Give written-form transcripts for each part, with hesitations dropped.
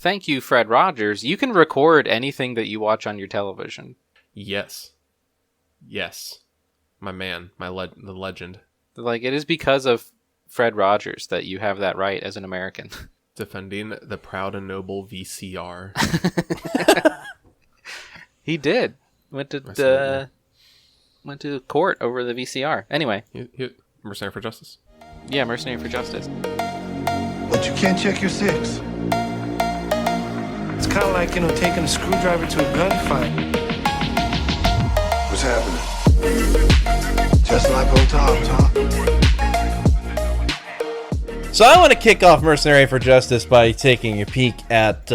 Thank you, Fred Rogers. You can record anything that you watch on your television. Yes. My man, the legend. Like, it is because of Fred Rogers that you have that right as an American. Defending the proud and noble VCR. He did. Went to court over the VCR. Anyway. Mercenary for Justice. Yeah, Mercenary for Justice. But you can't check your six. It's kind of like, taking a screwdriver to a gunfight. What's happening? Just like on top. So I want to kick off Mercenary for Justice by taking a peek at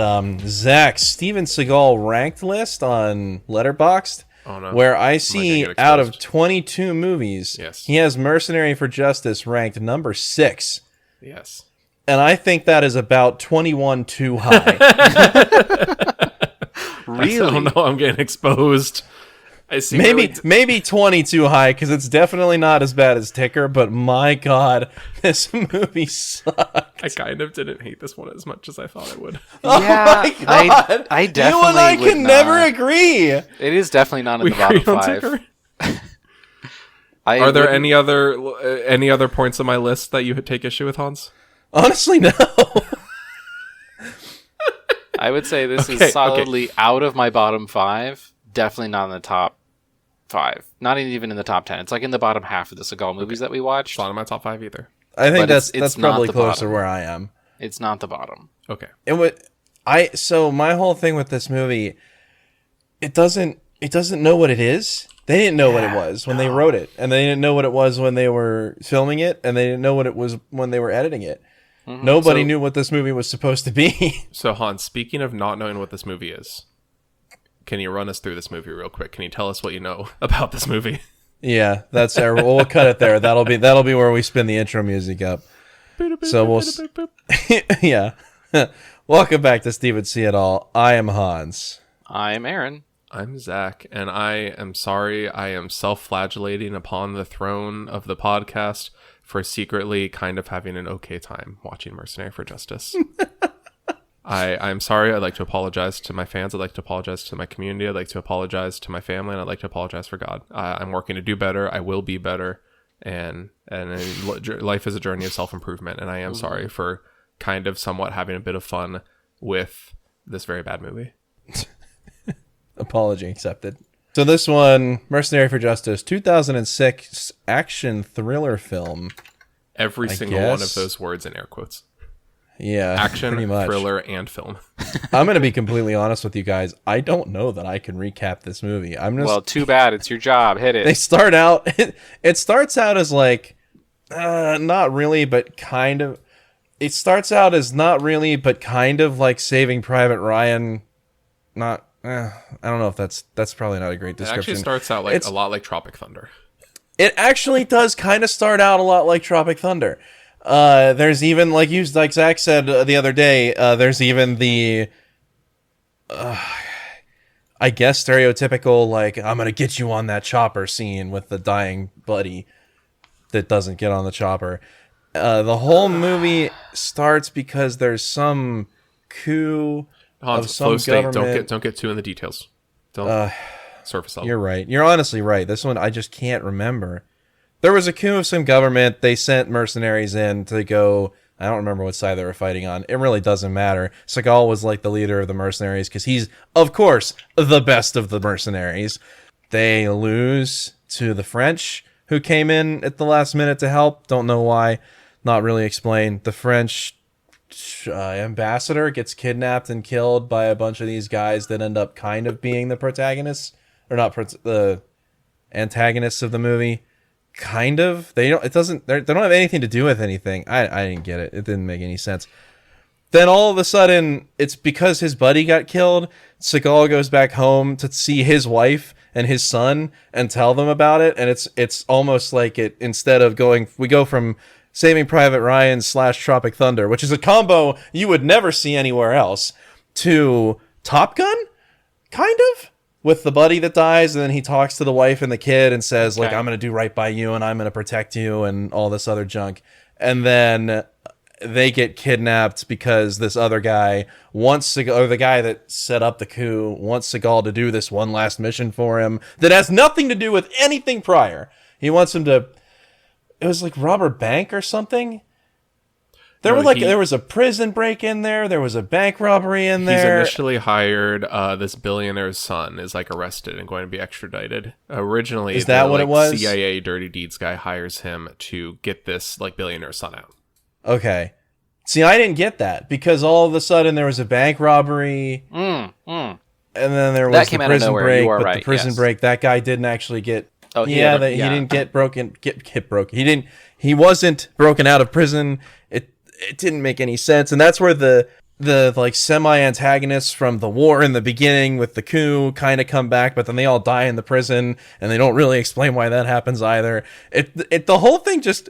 Zach's Steven Seagal ranked list on Letterboxd, where I see out of 22 movies, yes, he has Mercenary for Justice ranked number 6. Yes. And I think that is about 21 too high. Really? I don't know. I'm getting exposed. I see. Maybe 20 too high, because it's definitely not as bad as Ticker, but my God, this movie sucked. I kind of didn't hate this one as much as I thought I would. Yeah, oh my God. I definitely You and I can never agree. It is definitely not in the bottom 5. Are there any other points on my list that you would take issue with, Hans? Honestly, no. I would say this is solidly out of my bottom 5. Definitely not in the top 5. Not even in the top 10. It's like in the bottom half of the Seagal movies that we watch. It's not in my top 5 either. I think that's probably closer to where I am. It's not the bottom. Okay. So my whole thing with this movie, it doesn't know what it is. They didn't know what it was when they wrote it, and they didn't know what it was when they were filming it, and they didn't know what it was when they were editing it. Mm-hmm. Nobody knew what this movie was supposed to be. So Hans, speaking of not knowing what this movie is, can you run us through this movie real quick? Can you tell us what you know about this movie? Yeah, that's our. We'll cut it there. That'll be where we spin the intro music up. So we'll. Yeah. Welcome back to Steven Seagal. I am Hans. I am Aaron. I'm Zach, and I am sorry I am self-flagellating upon the throne of the podcast for secretly kind of having an okay time watching Mercenary for Justice. I'm sorry. I'd like to apologize to my fans. I'd like to apologize to my community. I'd like to apologize to my family, and I'd like to apologize for God. I'm working to do better. I will be better, and life is a journey of self-improvement, and I am sorry for kind of somewhat having a bit of fun with this very bad movie. Apology accepted. So this one, Mercenary for Justice, 2006 action thriller film. Every single one of those words in air quotes. Yeah, action, pretty much. Thriller, and film. I'm going to be completely honest with you guys. I don't know that I can recap this movie. Well, too bad. It's your job. Hit it. They start out... It starts out as like... not really, but kind of... It starts out as not really, but kind of like Saving Private Ryan. Not... I don't know if that's probably not a great description. It actually starts out like a lot like Tropic Thunder. It actually does kind of start out a lot like Tropic Thunder. There's even like Zach said the other day. There's even the, I guess stereotypical like I'm gonna get you on that chopper scene with the dying buddy that doesn't get on the chopper. The whole movie starts because there's some coup. Hans, slow state. Don't get too in the details. Don't surface level. You're right. You're honestly right. This one I just can't remember. There was a coup of some government. They sent mercenaries in to go. I don't remember what side they were fighting on. It really doesn't matter. Seagal was like the leader of the mercenaries because he's, of course, the best of the mercenaries. They lose to the French, who came in at the last minute to help. Don't know why. Not really explained. The French ambassador gets kidnapped and killed by a bunch of these guys that end up kind of being the protagonists, or not the antagonists of the movie. Kind of. They don't have anything to do with anything. I didn't get it. It didn't make any sense. Then all of a sudden, it's because his buddy got killed. Seagal goes back home to see his wife and his son and tell them about it. And it's almost like it, instead of we go from Saving Private Ryan / Tropic Thunder, which is a combo you would never see anywhere else, to Top Gun, kind of, with the buddy that dies, and then he talks to the wife and the kid and says, like, I'm going to do right by you, and I'm going to protect you, and all this other junk. And then they get kidnapped because this other guy wants Seagal, or the guy that set up the coup wants Seagal to do this one last mission for him that has nothing to do with anything prior. He wants him to, it was like rob a bank or something. There was a prison break in there. There was a bank robbery in there. He's initially hired. This billionaire's son is like arrested and going to be extradited. Originally, is that what it was? CIA dirty deeds guy hires him to get this like billionaire's son out. Okay. See, I didn't get that because all of a sudden there was a bank robbery, and then there was the prison break. But the prison break, that guy didn't actually get. Oh, he didn't get broken. Get broken. He wasn't broken out of prison. It didn't make any sense, and that's where the like semi-antagonists from the war in the beginning with the coup kind of come back, but then they all die in the prison, and they don't really explain why that happens either. The whole thing just.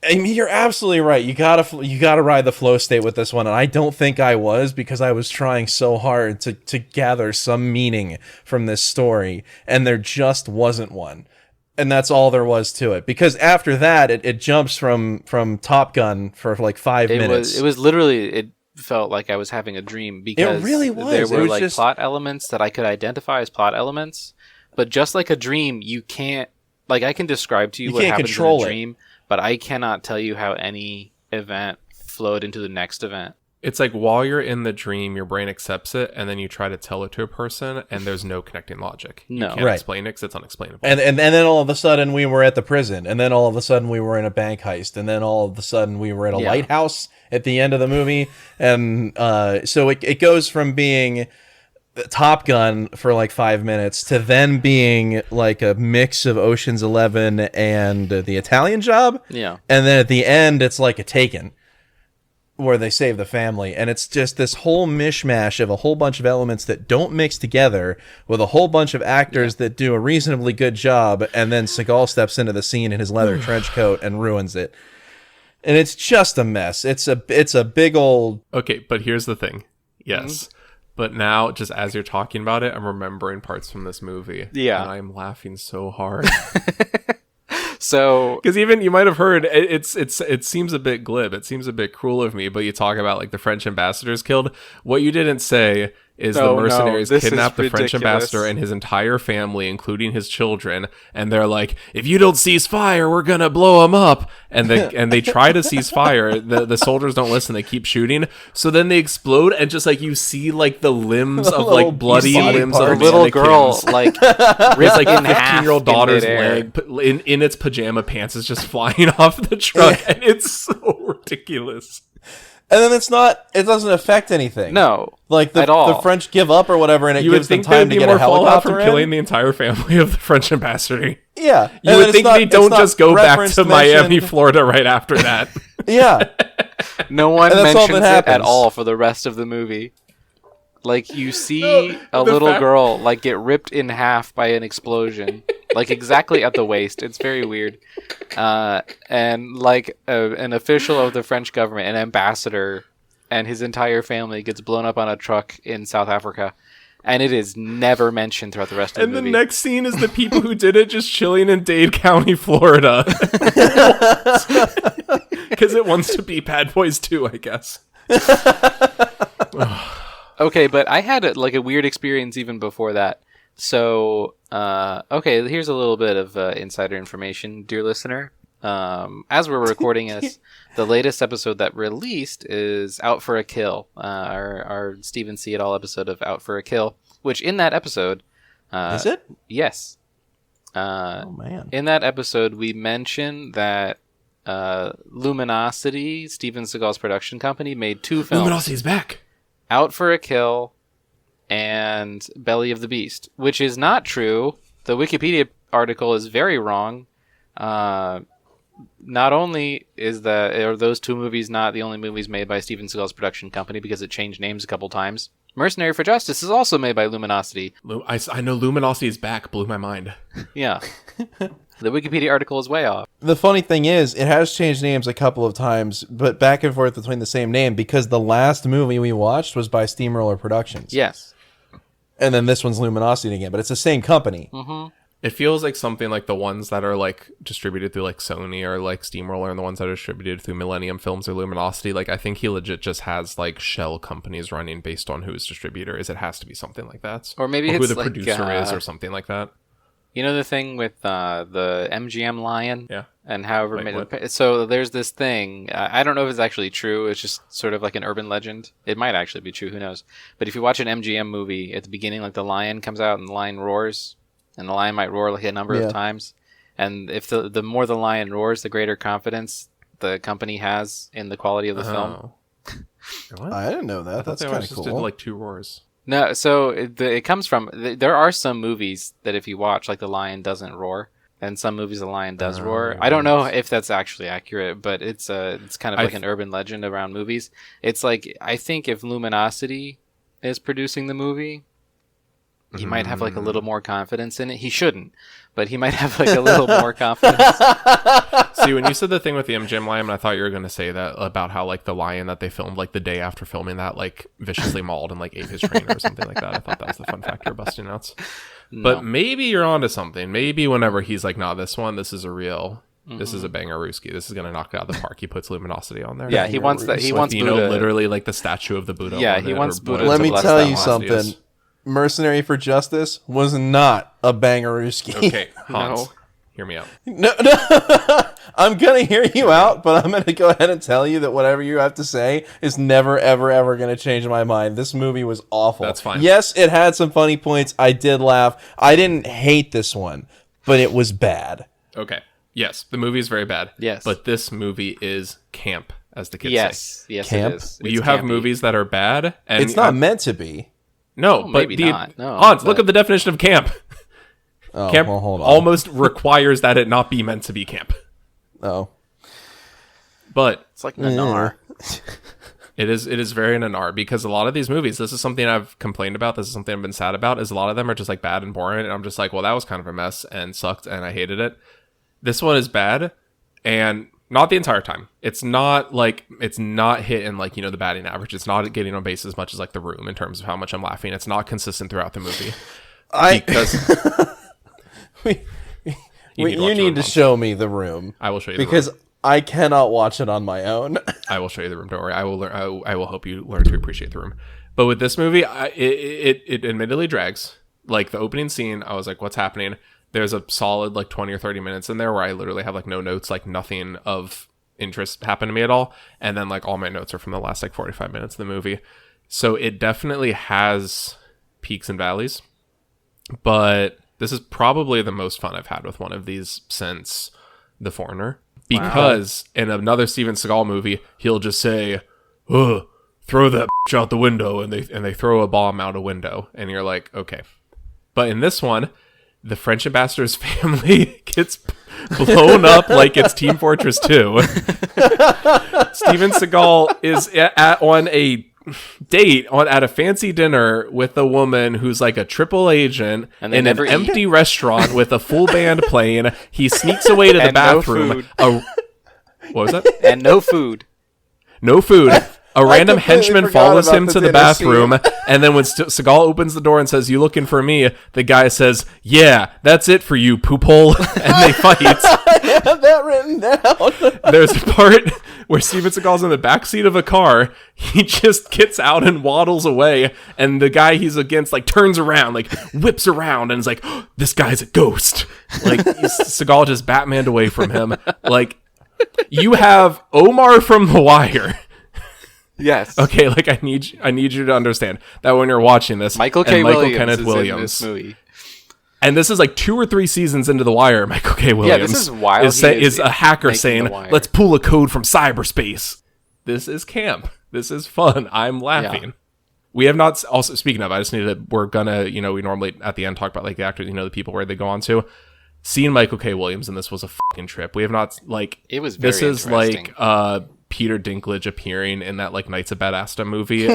I mean, you're absolutely right. You gotta ride the flow state with this one, and I don't think I was, because I was trying so hard to gather some meaning from this story, and there just wasn't one. And that's all there was to it. Because after that, it jumps from Top Gun for like 5 minutes. It was literally, it felt like I was having a dream, because it really was. There were like plot elements that I could identify as plot elements, but just like a dream, you can't, like I can describe to you what happens in a dream, but I cannot tell you how any event flowed into the next event. It's like while you're in the dream, your brain accepts it, and then you try to tell it to a person, and there's no connecting logic. No. You can't explain it because it's unexplainable. And then all of a sudden we were at the prison, and then all of a sudden we were in a bank heist, and then all of a sudden we were at a lighthouse at the end of the movie. And so it goes from being Top Gun for like 5 minutes to then being like a mix of Ocean's 11 and The Italian Job. Yeah. And then at the end, it's like a Taken, where they save the family, and it's just this whole mishmash of a whole bunch of elements that don't mix together, with a whole bunch of actors that do a reasonably good job, and then Seagal steps into the scene in his leather trench coat and ruins it. And it's just a mess. It's a big old... Okay, but here's the thing. Yes. But now, just as you're talking about it, I'm remembering parts from this movie. Yeah. And I'm laughing so hard. So, because even you might have heard it seems a bit glib, it seems a bit cruel of me, but you talk about like the French ambassador's killed. What you didn't say is the mercenaries kidnapped the French ambassador and his entire family, including his children, and they're like, if you don't cease fire, we're gonna blow him up. And they try to cease fire. The soldiers don't listen, they keep shooting. So then they explode, and just like you see like the limbs of like bloody limbs of a little girl like it's like a 15-year-old daughter's leg in its pajama pants is just flying off the truck, and it's so ridiculous. And then it doesn't affect anything. No, like at all. The French give up or whatever, and it gives them time to get a helicopter from killing the entire family of the French ambassador. Yeah, you would think they don't just go back to Miami, Florida right after that. Yeah, no one mentions it at all for the rest of the movie. Like you see a little girl like get ripped in half by an explosion, like exactly at the waist. It's very weird. And like an official of the French government, an ambassador, and his entire family gets blown up on a truck in South Africa. And it is never mentioned throughout the rest of the movie. And the next scene is the people who did it just chilling in Dade County, Florida. Because it wants to be Bad Boys 2, I guess. Okay, but I had a weird experience even before that. So, okay, here's a little bit of insider information, dear listener. As we're recording this, the latest episode that released is Out for a Kill, our Steven Seagal episode of Out for a Kill, which in that episode... is it? Yes. Oh, man. In that episode, we mentioned that Luminosity, Steven Seagal's production company, made 2 films. Luminosity's back! Out for a Kill and Belly of the Beast, which is not true. The Wikipedia article is very wrong. Not only are those 2 movies not the only movies made by Steven Seagal's production company, because it changed names a couple times. Mercenary for Justice is also made by Luminosity. I know Luminosity is back. Blew my mind. Yeah. The Wikipedia article is way off. The funny thing is, it has changed names a couple of times, but back and forth between the same name, because the last movie we watched was by Steamroller Productions. Yes. And then this one's Luminosity again, but it's the same company. Mm-hmm. It feels like something like the ones that are like distributed through like Sony or like Steamroller, and the ones that are distributed through Millennium Films or Luminosity. Like, I think he legit just has like shell companies running based on who his distributor is. It has to be something like that, or maybe who it's the like, producer is, or something like that. You know the thing with the MGM lion, Yeah, and however Wait, so there's this thing. I don't know if it's actually true. It's just sort of like an urban legend. It might actually be true. Who knows? But if you watch an MGM movie at the beginning, like the lion comes out and the lion roars. And the lion might roar like a number of times. And if the more the lion roars, the greater confidence the company has in the quality of the film. What? I didn't know that. That's kind of cool. Did like 2 roars. No, so it comes from... There are some movies that if you watch, like the lion doesn't roar. And some movies the lion does roar. I don't know if that's actually accurate, but it's kind of like an urban legend around movies. It's like, I think if Luminosity is producing the movie... He might have like a little more confidence in it. He shouldn't, but he might have like a little more confidence. See, when you said the thing with the MGM lion, I thought you were going to say that about how like the lion that they filmed like the day after filming that like viciously mauled and like ate his trainer or something like that. I thought that was the fun fact you're busting out. No. But maybe you're onto something. Maybe whenever he's like, nah, this is a real... This is a bangarooski. This is gonna knock it out of the park. He puts Luminosity on there. Yeah, he wants that. He wants Buddha. Literally like the statue of the Buddha. Yeah, he wants Buddha. Let me tell you something. Mercenary for Justice was not a bangarooski. Okay, Hans, hear me out. No, I'm gonna hear you out, but I'm gonna go ahead and tell you that whatever you have to say is never, ever, ever gonna change my mind. This movie was awful. That's fine. Yes, it had some funny points. I did laugh. I didn't hate this one, but it was bad. Okay. Yes, the movie is very bad. Yes, but this movie is camp, as the kids say. Yes, camp? it is. You have movies that are bad, and it's not meant to be. No, well, but maybe not. No, Hans, look at the definition of camp. Oh, camp well, hold on. almost requires that it not be meant to be camp. Oh, but it's like Nanar. It is very Nanar, because a lot of these movies, this is something I've complained about, this is something I've been sad about, is a lot of them are just like bad and boring, and I'm just like, well, that was kind of a mess and sucked and I hated it. This one is bad, and not the entire time. It's not hitting like, the batting average. It's not getting on base as much as like The Room in terms of how much I'm laughing. It's not consistent throughout the movie. You need to show me The Room. I will show you because I cannot watch it on my own. I will show you The Room. Don't worry. I will learn. I will help you learn to appreciate The Room. But with this movie, it admittedly drags. Like the opening scene, I was like, "What's happening?" There's a solid like 20 or 30 minutes in there where I literally have like no notes, like nothing of interest happened to me at all. And then like all my notes are from the last like 45 minutes of the movie. So it definitely has peaks and valleys. But this is probably the most fun I've had with one of these since The Foreigner. Because in another Steven Seagal movie, he'll just say, "Ugh, throw that bitch out the window," and they throw a bomb out a window. And you're like, okay. But in this one, the French ambassador's family gets blown up like it's Team Fortress 2. Steven Seagal is on a date at a fancy dinner with a woman who's like a triple agent in an empty restaurant with a full band playing. He sneaks away to the bathroom. What was that? And no food. No food. A random henchman follows him to the bathroom, and then when Seagal opens the door and says, "You looking for me?" the guy says, "Yeah, that's it for you, poop hole," and they fight. I have that written down. There's a part where Steven Seagal's in the backseat of a car. He just gets out and waddles away, and the guy he's against like turns around, like whips around, and is like, "Oh, this guy's a ghost." Like Seagal just Batmaned away from him. Like you have Omar from The Wire. Yes. Okay, like I need you to understand that when you're watching this, Michael Kenneth Williams in this movie. And this is like 2 or 3 seasons into The Wire. Michael K. Williams this is wild. is a hacker saying, "Let's pull a code from cyberspace." This is camp. This is fun. I'm laughing. Yeah. We have not. Also, speaking of, I just need to. We're gonna. We normally at the end talk about like the actors. The people where they go on to. Seeing Michael K. Williams in this was a fucking trip. We have not like. It was very This is interesting. like Peter Dinklage appearing in that like Knights of Badass movie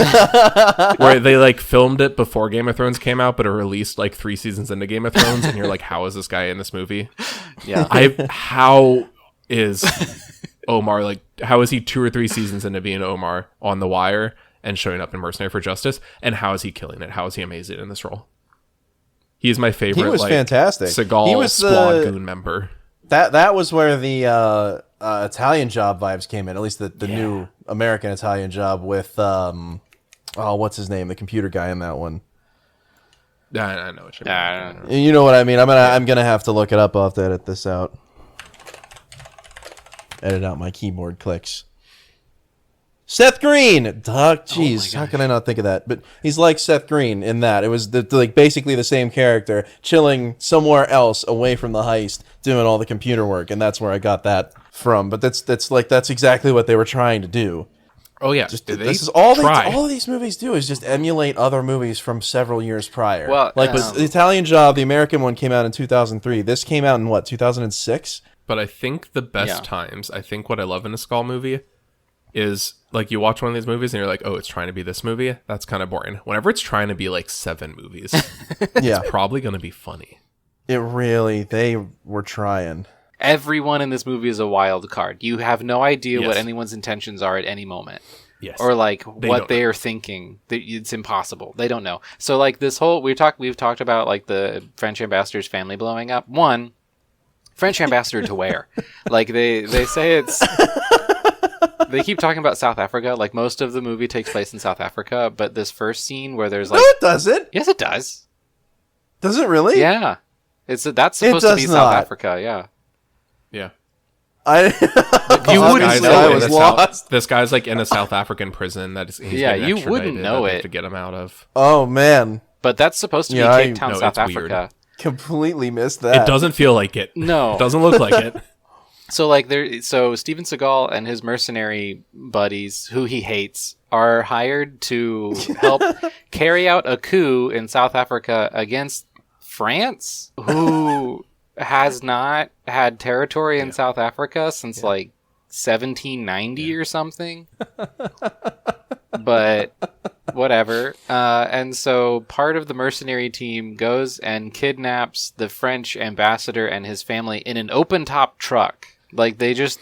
where they like filmed it before Game of Thrones came out, but it released like 3 seasons into Game of Thrones, and you're like, how is this guy in this movie? Yeah. How is Omar like? How is he 2 or 3 seasons into being Omar on The Wire and showing up in Mercenary for Justice? And how is he killing it? How is he amazing in this role? He's my favorite. He was fantastic. Seagal he was squad goon member. That was where the Italian Job vibes came in. At least the new American Italian Job with what's his name? The computer guy in that one. I know what you mean. You know what I mean. I'm gonna have to look it up. I'll have to edit this out. Edit out my keyboard clicks. Seth Green! Jeez, how can I not think of that? But he's like Seth Green in that. It was basically the same character, chilling somewhere else away from the heist, doing all the computer work, and that's where I got that from. But that's exactly what they were trying to do. Oh yeah, this is all these movies do is just emulate other movies from several years prior. Well, but the Italian Job, the American one, came out in 2003. This came out in what, 2006? But I think the best times, I think what I love in a Seagal movie is, like, you watch one of these movies and you're like, oh, it's trying to be this movie? That's kind of boring. Whenever it's trying to be like 7 movies, it's probably going to be funny. They were trying. Everyone in this movie is a wild card. You have no idea what anyone's intentions are at any moment. Yes. Or like what they are thinking. It's impossible. They don't know. So like this whole we've talked about like the French ambassador's family blowing up. One, French ambassador to where? Like they say it's they keep talking about South Africa. Like most of the movie takes place in South Africa, but this first scene where there's like no, it doesn't. Yes, it does. Does it really? Yeah. That's supposed to be South Africa. Yeah. Yeah. You wouldn't know I was lost. This guy's like in a South African prison that he's you wouldn't know it to get him out of. Oh man! But that's supposed to be Cape Town, South Africa. Weird. Completely missed that. It doesn't feel like it. No, it doesn't look like it. So like Steven Seagal and his mercenary buddies, who he hates, are hired to help carry out a coup in South Africa against France, who has not had territory in South Africa since like 1790 or something. But whatever. And so part of the mercenary team goes and kidnaps the French ambassador and his family in an open top truck. Like they just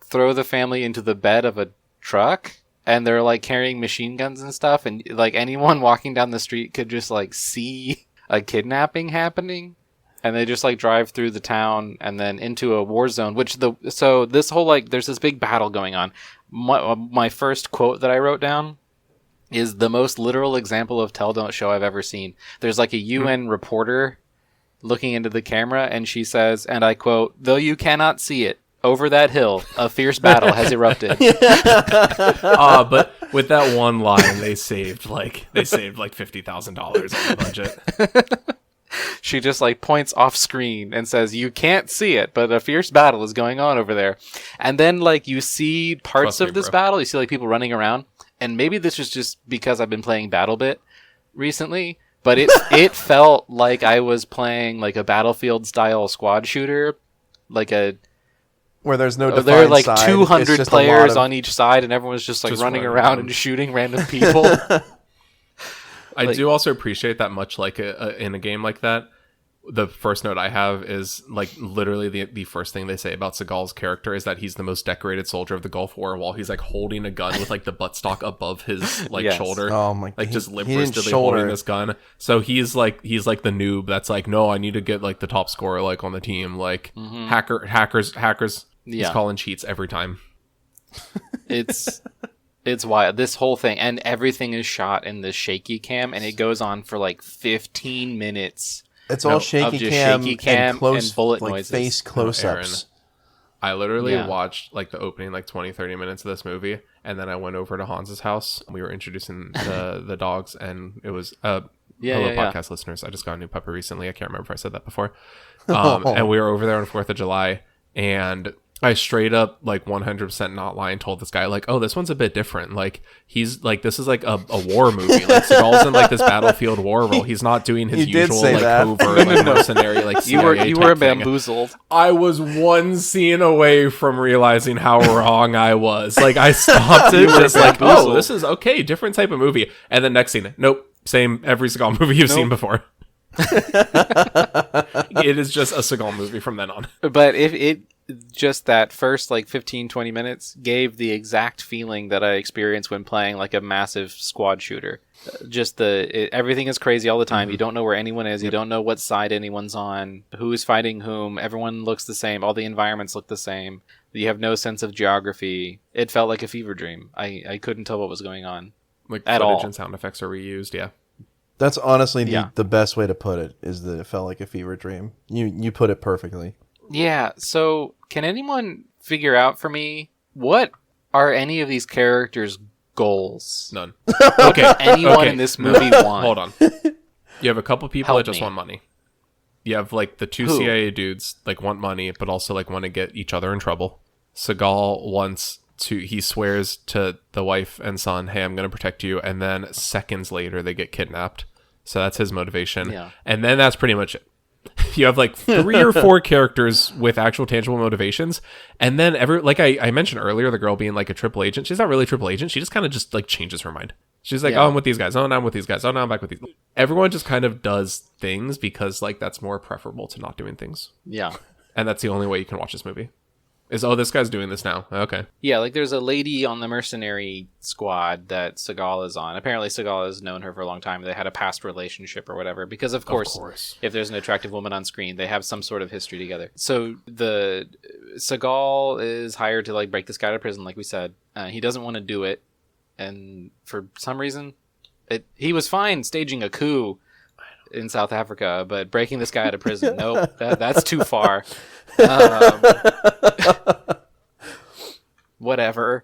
throw the family into the bed of a truck and they're like carrying machine guns and stuff. And like anyone walking down the street could just like see a kidnapping happening. And they just like drive through the town and then into a war zone, so this whole like there's this big battle going on. My first quote that I wrote down is the most literal example of tell don't show I've ever seen. There's like a UN reporter looking into the camera and she says, and I quote, "Though you cannot see it, over that hill, a fierce battle has erupted." But with that one line, they saved like $50,000 on the budget. She just like points off screen and says, "You can't see it, but a fierce battle is going on over there." And then like you see parts of this battle. You see like people running around. And maybe this is just because I've been playing BattleBit recently, but it felt like I was playing like a Battlefield style squad shooter, like where there's no defined there are like side. 200 players on each side, and everyone's just like running around and shooting random people. I do also appreciate that much like in a game like that. The first note I have is like literally the first thing they say about Seagal's character is that he's the most decorated soldier of the Gulf War while he's like holding a gun with like the buttstock above his like shoulder. Oh my! Like just lip-wristedly holding this gun. So he's like the noob that's like, no, I need to get like the top scorer like on the team. Like hackers. He's calling cheats every time. It's wild. This whole thing, and everything is shot in this shaky cam, and it goes on for like 15 minutes. It's all shaky cam and close, and bullet like noises. Face close-ups. I literally watched like the opening like 20-30 minutes of this movie, and then I went over to Hans's house. We were introducing the dogs, and it was podcast listeners. I just got a new puppy recently. I can't remember if I said that before. And we were over there on 4th of July, and I straight up, like 100% not lying, told this guy, like, oh, this one's a bit different. Like, he's like, this is like a war movie. Like, Seagal's in like this battlefield war role. He's not doing his usual like covert, like mercenary, like CIA you were thing. bamboozled. I was one scene away from realizing how wrong I was. Like, I stopped it, just like, oh, this is okay, different type of movie. And then next scene, nope, same every Seagal movie you've seen before. It is just a Seagal movie from then on. But just that first like 15-20 minutes gave the exact feeling that I experienced when playing like a massive squad shooter. Just everything is crazy all the time. You don't know where anyone is. You don't know what side anyone's on, who's fighting whom. Everyone looks the same. All the environments look the same. You have no sense of geography. It felt like a fever dream. I couldn't tell what was going on. Like at footage all. and sound effects are reused, yeah. That's honestly the best way to put it, is that it felt like a fever dream. You put it perfectly. Yeah, so can anyone figure out for me, what are any of these characters' goals? None. Okay, anyone in this movie want? Hold on. You have a couple people that just want money. You have like the two CIA dudes like want money, but also like want to get each other in trouble. Seagal he swears to the wife and son, hey, I'm going to protect you. And then seconds later, they get kidnapped. So that's his motivation. Yeah. And then that's pretty much it. You have like 3 or 4 characters with actual tangible motivations. And then like I mentioned earlier, the girl being like a triple agent. She's not really a triple agent. She just kind of just like changes her mind. She's like, oh, I'm with these guys. Oh, no, I'm with these guys. Oh, no, I'm back with these. Everyone just kind of does things because like that's more preferable to not doing things. Yeah. And that's the only way you can watch this movie. Is, oh, this guy's doing this now. Okay. Yeah, like there's a lady on the mercenary squad that Seagal is on. Apparently Seagal has known her for a long time. They had a past relationship or whatever. Because of course, if there's an attractive woman on screen, they have some sort of history together. So the Seagal is hired to like break this guy out of prison, like we said. He doesn't want to do it. And for some reason, he was fine staging a coup in South Africa, but breaking this guy out of prison, nope, that's too far. Whatever.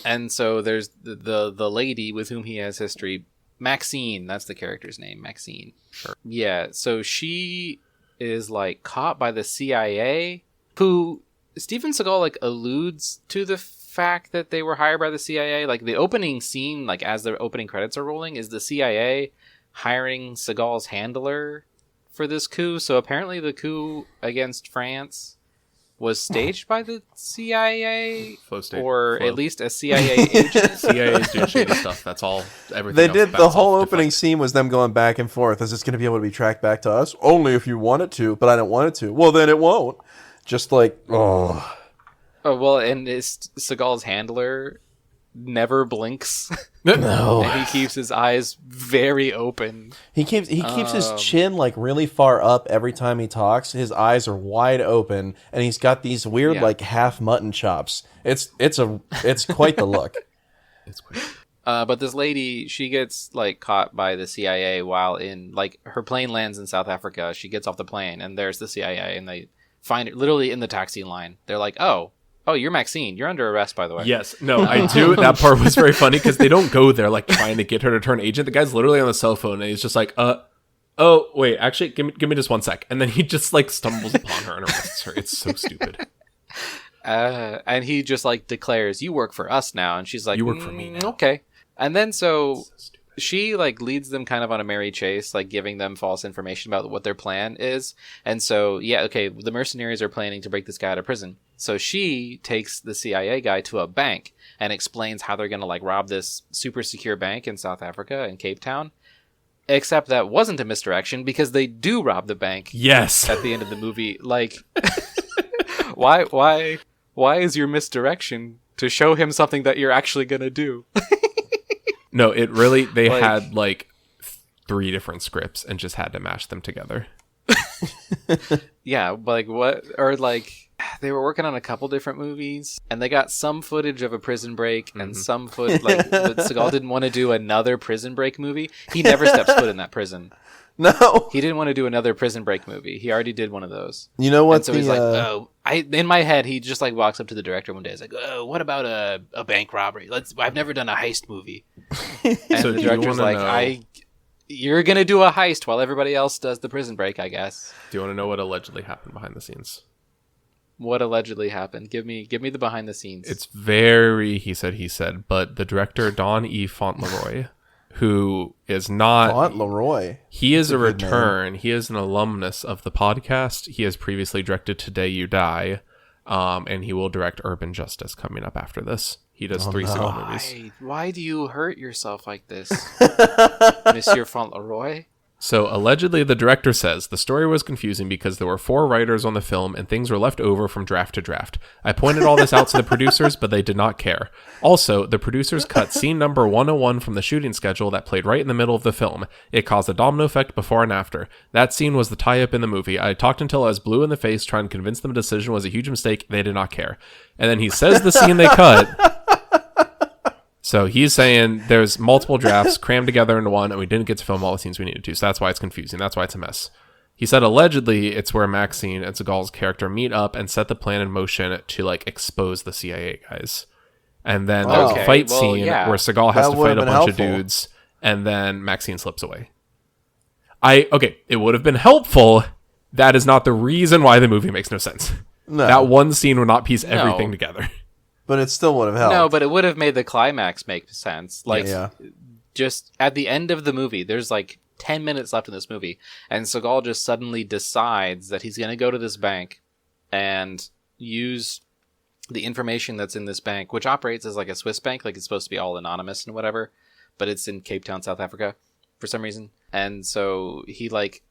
And so there's the lady with whom he has history, Maxine. That's the character's name, Maxine. Sure. Yeah. So she is like caught by the CIA, who Steven Seagal like alludes to the fact that they were hired by the CIA. Like the opening scene, like as the opening credits are rolling, is the CIA hiring Seagal's handler for this coup. So apparently the coup against France was staged by the CIA, or at least a CIA agent. CIA is doing shady stuff. That's all. Everything. They did the whole opening scene was them going back and forth. Is this going to be able to be tracked back to us? Only if you want it to, but I don't want it to. Well, then it won't. Just like, oh. Oh, well, and Seagal's handler never blinks. No. And he keeps his eyes very open. He keeps his chin like really far up every time he talks. His eyes are wide open, and he's got these weird like half mutton chops. It's quite the look. It's quite. But this lady, she gets like caught by the CIA while in like her plane lands in South Africa. She gets off the plane, and there's the CIA, and they find it literally in the taxi line. They're like, oh, you're Maxine. You're under arrest, by the way. Yes. No, I do. That part was very funny because they don't go there like trying to get her to turn agent. The guy's literally on the cell phone and he's just like, oh, wait, actually, give me just 1 sec. And then he just like stumbles upon her and arrests her. It's so stupid. And he just like declares, you work for us now. And she's like, you work for me now. Okay. And then so she like leads them kind of on a merry chase, like giving them false information about what their plan is. And so, yeah, okay, the mercenaries are planning to break this guy out of prison. So she takes the CIA guy to a bank and explains how they're going to like rob this super secure bank in South Africa in Cape Town. Except that wasn't a misdirection because they do rob the bank. Yes. At the end of the movie. Like, why is your misdirection to show him something that you're actually going to do? No, it really, they had like 3 different scripts and just had to mash them together. Yeah, like what, or like they were working on a couple different movies and they got some footage of a prison break and some footage, like Seagal didn't want to do another prison break movie. He never steps foot in that prison. No. He didn't want to do another prison break movie. He already did one of those. You know what? And so he's like, in my head, he just like walks up to the director one day. He's like, oh, what about a bank robbery? I've never done a heist movie. And So the director's like, you're going to do a heist while everybody else does the prison break, I guess. Do you want to know what allegedly happened behind the scenes? What allegedly happened? Give me the behind the scenes. It's very he said, but the director, Don E. Fauntleroy, who is not... Fauntleroy? He is a return. He is an alumnus of the podcast. He has previously directed Today You Die, and he will direct Urban Justice coming up after this. He does 3 single movies. Why do you hurt yourself like this, Monsieur Fauntleroy? So, allegedly, the director says, the story was confusing because there were 4 writers on the film and things were left over from draft to draft. I pointed all this out to the producers, but they did not care. Also, the producers cut scene number 101 from the shooting schedule that played right in the middle of the film. It caused a domino effect before and after. That scene was the tie-up in the movie. I talked until I was blue in the face trying to convince them the decision was a huge mistake. They did not care. And then he says the scene they cut... So he's saying there's multiple drafts crammed together into one, and we didn't get to film all the scenes we needed to. So that's why it's confusing. That's why it's a mess. He said allegedly it's where Maxine and Seagal's character meet up and set the plan in motion to like expose the CIA guys. And then there's a fight scene where Seagal has to fight a bunch of dudes, and then Maxine slips away. It would have been helpful. That is not the reason why the movie makes no sense. No. That one scene would not piece everything together. But it still would have helped. No, but it would have made the climax make sense. Like, just at the end of the movie, there's like 10 minutes left in this movie, and Seagal just suddenly decides that he's going to go to this bank and use the information that's in this bank, which operates as like a Swiss bank, like it's supposed to be all anonymous and whatever, but it's in Cape Town, South Africa, for some reason. And so he like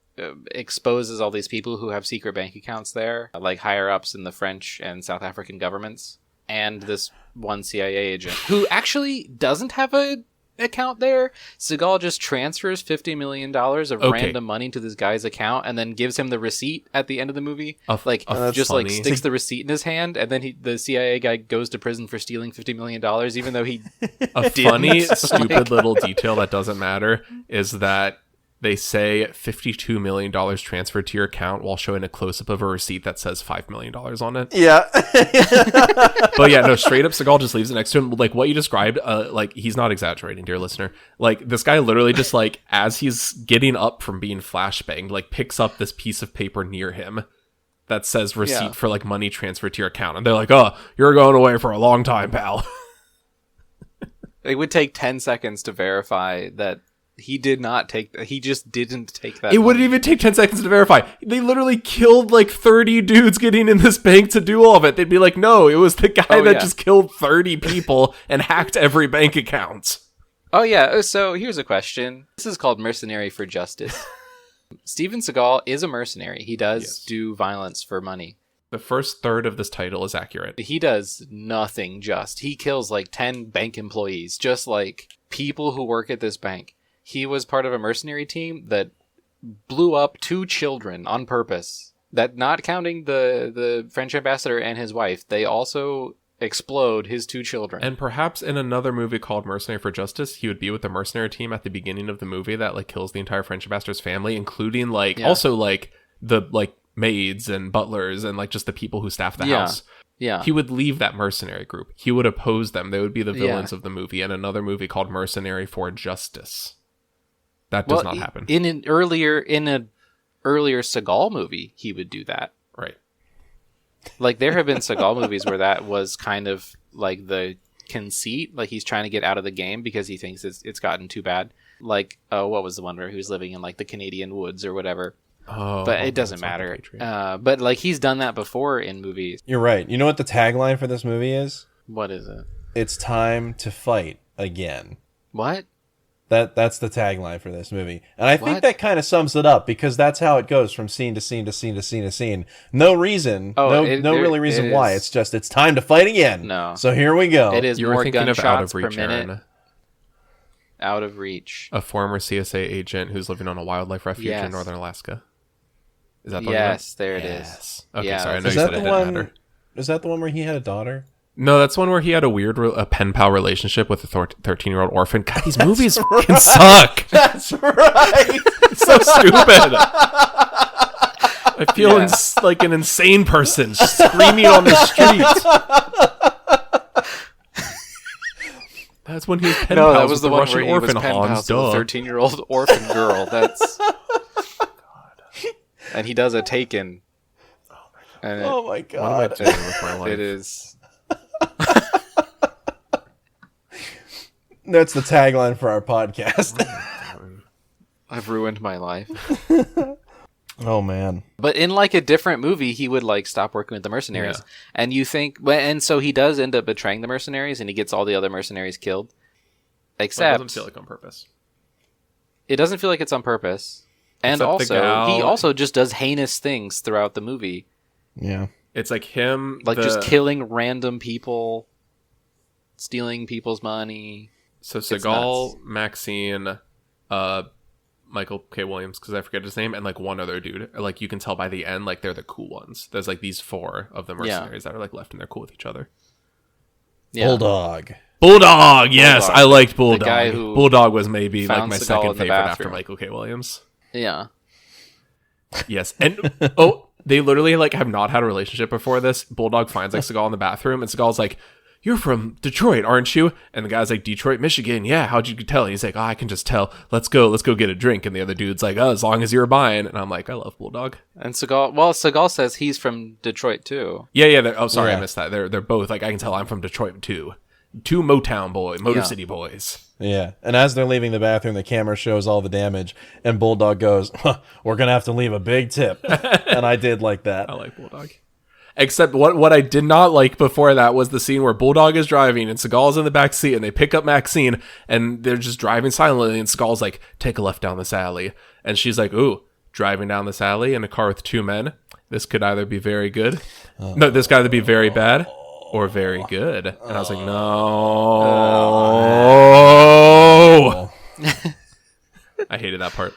exposes all these people who have secret bank accounts there, like higher ups in the French and South African governments. And this one CIA agent who actually doesn't have an account there. Seagal just transfers $50 million of random money to this guy's account and then gives him the receipt at the end of the movie. Like sticks the receipt in his hand, and then the CIA guy goes to prison for stealing $50 million, even though he funny, stupid little detail that doesn't matter is that they say $52 million transferred to your account while showing a close-up of a receipt that says $5 million on it. Yeah. But yeah, no, straight up Seagal just leaves it next to him. Like what you described, like he's not exaggerating, dear listener. Like this guy literally just like, as he's getting up from being flashbanged, like picks up this piece of paper near him that says receipt for like money transferred to your account. And they're like, oh, you're going away for a long time, pal. It would take 10 seconds to verify that he just didn't take that. It wouldn't even take 10 seconds to verify. They literally killed like 30 dudes getting in this bank to do all of it. They'd be like, no, it was the guy that just killed 30 people and hacked every bank account. Oh yeah, so here's a question. This is called Mercenary for Justice. Steven Seagal is a mercenary. He does do violence for money. The first third of this title is accurate. He does nothing just. He kills like 10 bank employees, just like people who work at this bank. He was part of a mercenary team that blew up 2 children on purpose. That, not counting the French ambassador and his wife, they also explode his 2 children. And perhaps in another movie called Mercenary for Justice, he would be with the mercenary team at the beginning of the movie that like kills the entire French ambassador's family, including like also like the like maids and butlers and like just the people who staff the house. Yeah. He would leave that mercenary group. He would oppose them. They would be the villains of the movie. And another movie called Mercenary for Justice. That does not happen. In an earlier Seagal movie, he would do that. Right. Like there have been Seagal movies where that was kind of like the conceit, like he's trying to get out of the game because he thinks it's gotten too bad. Like, what was the one where he was living in like the Canadian woods or whatever? Oh, but it doesn't matter. But like he's done that before in movies. You're right. You know what the tagline for this movie is? What is it? It's time to fight again. What? That's the tagline for this movie. And I think that kind of sums it up because that's how it goes from scene to scene to scene to scene to scene. No reason. No reason why. It's just, it's time to fight again. No. So here we go. It is you were more thinking gunshots of Out of per Reach, minute. Aaron. Out of Reach. A former CSA agent who's living on a wildlife refuge in northern Alaska. Is that the one? Yes, there it is. Okay, sorry. I know you said it didn't matter. Is that the one where he had a daughter? No, that's one where he had a weird pen pal relationship with a 13-year-old orphan. God, these movies fucking suck. That's right. It's so stupid. I feel like an insane person screaming on the street. That's when he was pen pals that was with the one Russian where he orphan was pen Hans. pals with a 13-year-old orphan girl. That's and he does a Taken. Oh my god! What am I doing with my life? It is. That's the tagline for our podcast. I've ruined my life. Oh man! But in like a different movie, he would like stop working with the mercenaries, and you think, and so he does end up betraying the mercenaries, and he gets all the other mercenaries killed. Except it doesn't feel like on purpose. It doesn't feel like it's on purpose. And also, he also just does heinous things throughout the movie. Yeah. It's like him... just killing random people, stealing people's money. So Seagal, Maxine, Michael K. Williams, because I forget his name, and like one other dude. Like you can tell by the end, like they're the cool ones. There's like these 4 of the mercenaries that are like left and they're cool with each other. Yeah. Bulldog, yes, I liked Bulldog. The guy who Bulldog was maybe like my second favorite after Michael K. Williams. Yeah. Yes, and they literally like have not had a relationship before this. Bulldog finds like Seagal in the bathroom, and Seagal's like, "You're from Detroit, aren't you?" And the guy's like, "Detroit, Michigan. Yeah, how'd you tell?" And he's like, "Oh, I can just tell. Let's go get a drink." And the other dude's like, "Oh, as long as you're buying." And I'm like, I love Bulldog. And Seagal says he's from Detroit too. Yeah. I missed that. They're both like, I can tell I'm from Detroit too. 2 Motor City boys. Yeah, and as they're leaving the bathroom, the camera shows all the damage, and Bulldog goes, "We're gonna have to leave a big tip." And I did like that. I like Bulldog. Except what I did not like before that was the scene where Bulldog is driving and Seagal's in the back seat, and they pick up Maxine and they're just driving silently, and Seagal's like, "Take a left down this alley," and she's like, "Ooh, driving down this alley in a car with 2 men. This could either be very good. No, this could either be very bad or very good." And I was like, no. I hated that part.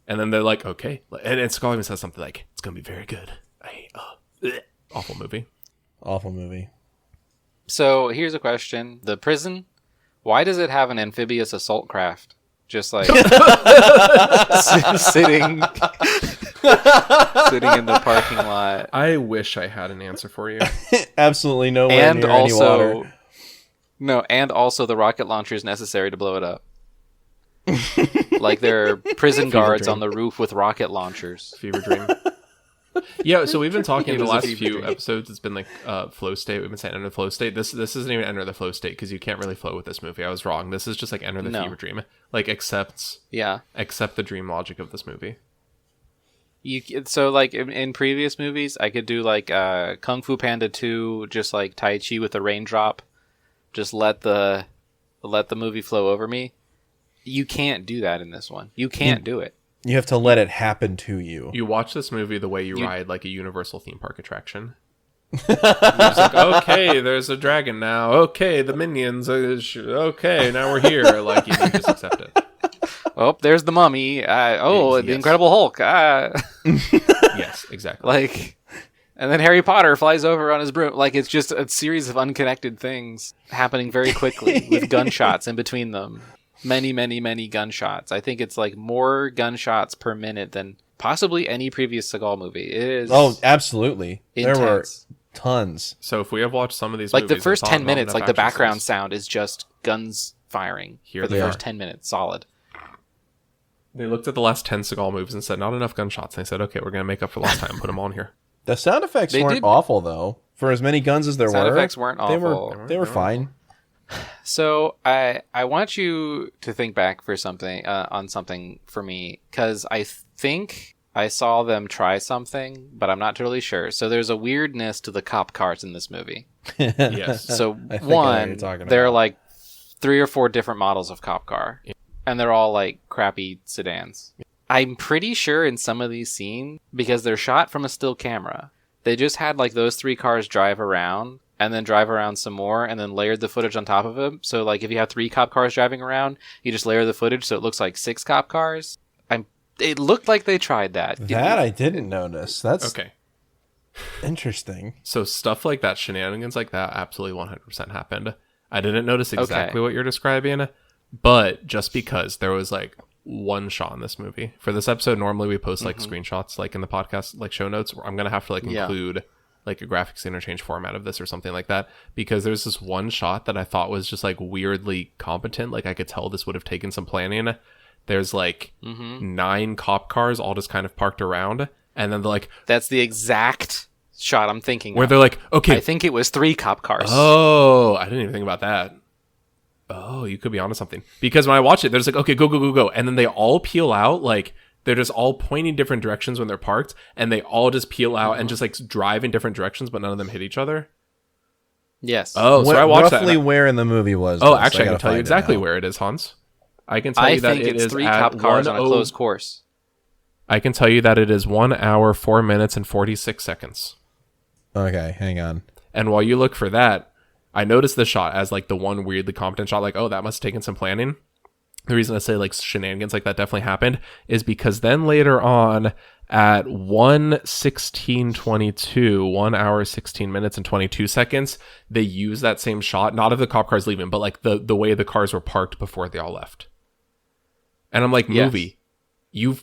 And then they're like, okay. And Seagal even says something like, "It's going to be very good." I hate awful movie. Awful movie. So here's a question. The prison, why does it have an amphibious assault craft? Just like sitting in the parking lot. I wish I had an answer for you. Absolutely nowhere near any water. No, and also the rocket launcher is necessary to blow it up. Like there are prison guards on the roof with rocket launchers. Fever dream. Yeah, so we've been talking in the last few episodes. It's been like flow state. We've been saying enter the flow state. This isn't even enter the flow state because you can't really flow with this movie. I was wrong. This is just like enter the fever dream. Like accept the dream logic of this movie. So like in previous movies, I could do like Kung Fu Panda 2, just like Tai Chi with a raindrop. Just let the movie flow over me. You can't do that in this one. You can't do it. You have to let it happen to you. You watch this movie the way you ride like a Universal theme park attraction. You're just like, okay, there's a dragon now. Okay, the minions. Okay, now we're here. Like, you just accept it. Oh, there's the mummy. The Incredible Hulk. Yes, exactly. Like, and then Harry Potter flies over on his broom. Like, it's just a series of unconnected things happening very quickly with gunshots in between them. Many, many, many gunshots. I think it's like more gunshots per minute than possibly any previous Seagal movie. It is. Oh, absolutely. Intense. There were tons. So if we have watched some of these like movies, the first 10 minutes, like the background sound is just guns firing for the first 10 minutes, solid. They looked at the last 10 Seagal movies and said, not enough gunshots. And they said, okay, we're going to make up for lost time. Put them on here. The sound effects weren't awful, though. For as many guns as there were. Sound effects weren't awful. They were fine. So I want you to think back for something on something for me, because I think I saw them try something, but I'm not totally sure. So there's a weirdness to the cop cars in this movie. Yes. So one, there are like 3 or 4 different models of cop car, and they're all like crappy sedans. I'm pretty sure in some of these scenes, because they're shot from a still camera, they just had like those 3 cars drive around and then drive around some more and then layered the footage on top of them. So like if you have 3 cop cars driving around, you just layer the footage so it looks like 6 cop cars. It looked like they tried that. I didn't notice. That's okay. Interesting. So stuff like that, shenanigans like that, absolutely 100% happened. I didn't notice exactly what you're describing, but just because there was like one shot in this movie. For this episode, normally we post like screenshots like in the podcast, like show notes. I'm going to have to like include like a graphics interchange format of this or something like that, because there's this one shot that I thought was just like weirdly competent. Like I could tell this would have taken some planning. There's like 9 cop cars all just kind of parked around, and then they're like, that's the exact shot I'm thinking where they're like, okay, I think it was 3 cop cars. Oh, I didn't even think about that. Oh, you could be onto something, because when I watch it, there's like, okay, go, and then they all peel out. Like they're just all pointing different directions when they're parked, and they all just peel out and just like drive in different directions, but none of them hit each other. Yes. Oh, so I watched roughly where in the movie was? Oh, actually, I can tell you exactly where it is, Hans. I can tell you that it is 3 cop cars on a closed course. I can tell you that it is 1 hour, 4 minutes, and 46 seconds. Okay, hang on. And while you look for that, I noticed the shot as like the one weirdly competent shot, like, oh, that must have taken some planning. The reason I say like shenanigans like that definitely happened is because then later on at 1:16:22, 1 hour, 16 minutes, and 22 seconds, they use that same shot, not of the cop cars leaving, but like the way the cars were parked before they all left. And I'm like, movie,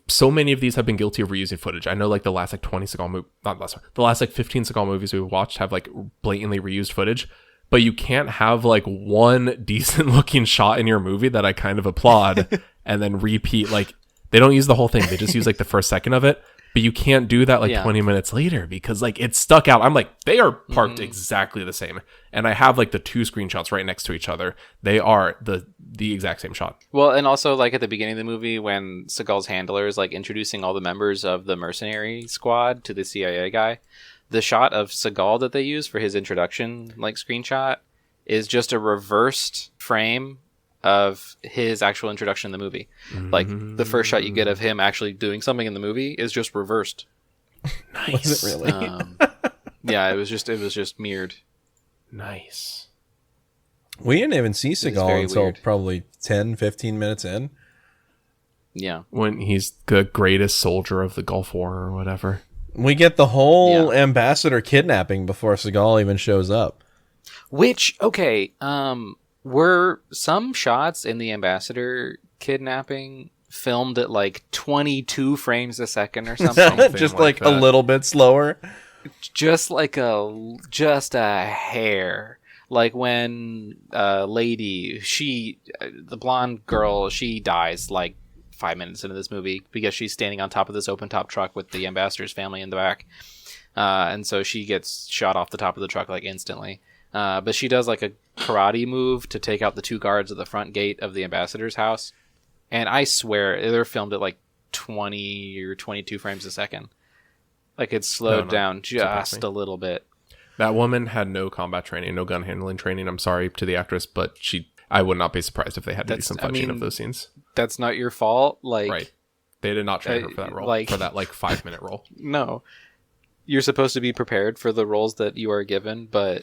so many of these have been guilty of reusing footage. I know like the last like 20 Seagal movie, the last like 15 Seagal movies we've watched have like blatantly reused footage, but you can't have like one decent looking shot in your movie that I kind of applaud and then repeat. Like they don't use the whole thing. They just use like the first second of it, but you can't do that like 20 minutes later because like it stuck out. I'm like, they are parked exactly the same. And I have like the 2 screenshots right next to each other. They are the exact same shot. Well, and also like at the beginning of the movie when Seagal's handler is like introducing all the members of the mercenary squad to the CIA guy, the shot of Seagal that they use for his introduction like screenshot is just a reversed frame of his actual introduction in the movie. Like the first shot you get of him actually doing something in the movie is just reversed. Nice. Was it really? Yeah, it was just mirrored. Nice. We didn't even see Seagal until weird. probably 10, 15 minutes in. Yeah. When he's the greatest soldier of the Gulf War or whatever. We get the whole ambassador kidnapping before Seagal even shows up. Which, okay, were some shots in the ambassador kidnapping filmed at like 22 frames a second or something? Just like a little bit slower. Just a hair. Like when lady, the blonde girl, she dies like 5 minutes into this movie because she's standing on top of this open top truck with the ambassador's family in the back. And so she gets shot off the top of the truck like instantly. But she does like a karate move to take out the 2 guards at the front gate of the ambassador's house. And I swear they're filmed at like 20 or 22 frames a second. Like it's slowed down just a little bit. That woman had no combat training, no gun handling training. I'm sorry to the actress, but I would not be surprised if they had to do some fudging of those scenes. That's not your fault. Like, right. They did not train her for that role, for that like 5-minute role. No. You're supposed to be prepared for the roles that you are given, but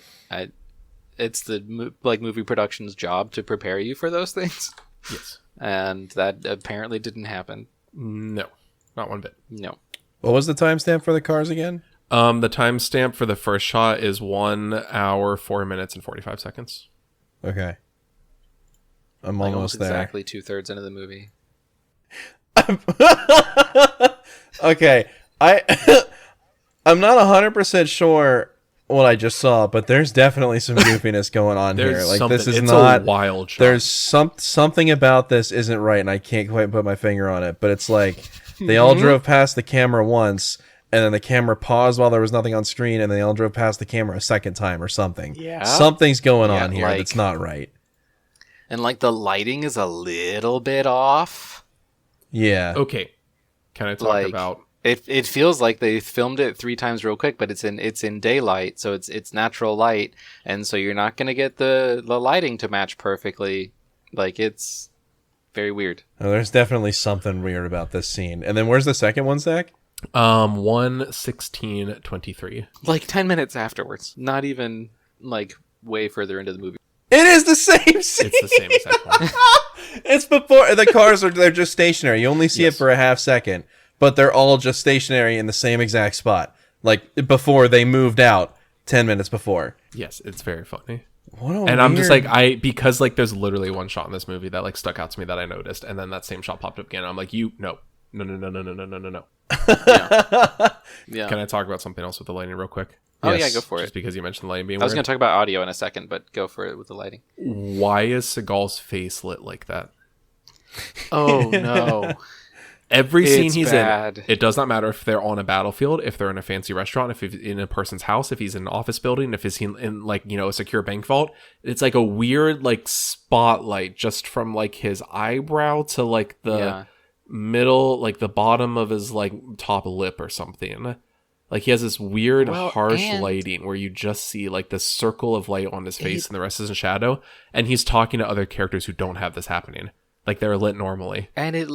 it's the movie production's job to prepare you for those things. Yes. And that apparently didn't happen. No. Not one bit. No. What was the timestamp for the cars again? The timestamp for the first shot is 1 hour, 4 minutes, and 45 seconds. Okay. I'm like almost there. Exactly 2/3 into the movie. Okay. I'm not 100% sure what I just saw, but there's definitely some goofiness going on here. Like this is not a wild shot. There's something about this isn't right, and I can't quite put my finger on it. But it's like they all drove past the camera once, and then the camera paused while there was nothing on screen, and they all drove past the camera a second time or something. Yeah, something's going on here that's not right. And like the lighting is a little bit off. Yeah. Okay. Can I talk about? It feels like they filmed it 3 times real quick, but it's in daylight, so it's natural light, and so you're not gonna get the lighting to match perfectly. Like it's very weird. Oh, there's definitely something weird about this scene. And then where's the second one, Zach? 1:16:23. Like 10 minutes afterwards. Not even like way further into the movie. It is the same scene. It's the same exact one. It's before the cars they're just stationary. You only see it for a half second, but they're all just stationary in the same exact spot. Like before they moved out 10 minutes before. Yes, it's very funny. And I'm just like, because like there's literally one shot in this movie that like stuck out to me that I noticed, and then that same shot popped up again. I'm like, no. Yeah. Can I talk about something else with the lighting real quick? Oh yeah, go for it. Just because you mentioned the lighting being I was weird. going to talk about audio in a second, but go for it with the lighting. Why is Seagal's face lit like that? Oh no. Every scene he's bad. in, it does not matter if they're on a battlefield, if they're in a fancy restaurant, if he's in a person's house, if he's in an office building, if he's in like, a secure bank vault. It's like a weird like spotlight just from like his eyebrow to like the middle, like the bottom of his like top lip or something. Like he has this weird harsh lighting where you just see like the circle of light on his face and the rest is in shadow. And he's talking to other characters who don't have this happening. like they're lit normally. And it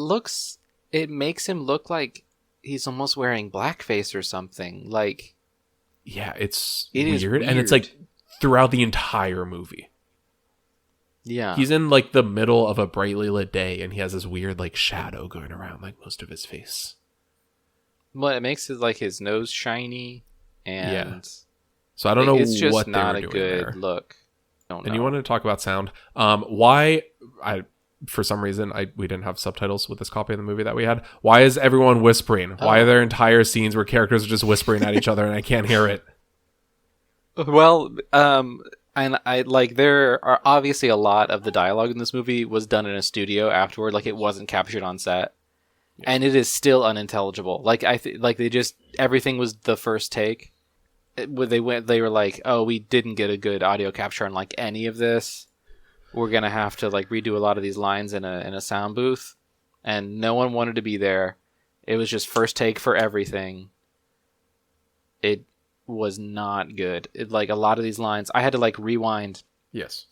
makes him look like he's almost wearing blackface or something. Like, yeah, it weird. Is weird, and it's like throughout the entire movie. Yeah, he's in like the middle of a brightly lit day, and he has this weird like shadow going around like most of his face. Well, it makes it like his nose shiny, and so I don't know it's just what not they a were doing good there. look. Don't And know. you wanted to talk about sound. Why for some reason we didn't have subtitles with this copy of the movie that we had. Why is everyone whispering? Why are there entire scenes where characters are just whispering at each other and I can't hear it? Well, and I like there are obviously a lot of the dialogue in this movie was done in a studio afterward, like it wasn't captured on set, and it is still unintelligible. Like like they just everything was the first take. They were like, oh, we didn't get a good audio capture on like any of this. We're gonna have to like redo a lot of these lines in a sound booth, and no one wanted to be there. It was just first take for everything. It was not good. Like a lot of these lines, I had to like rewind,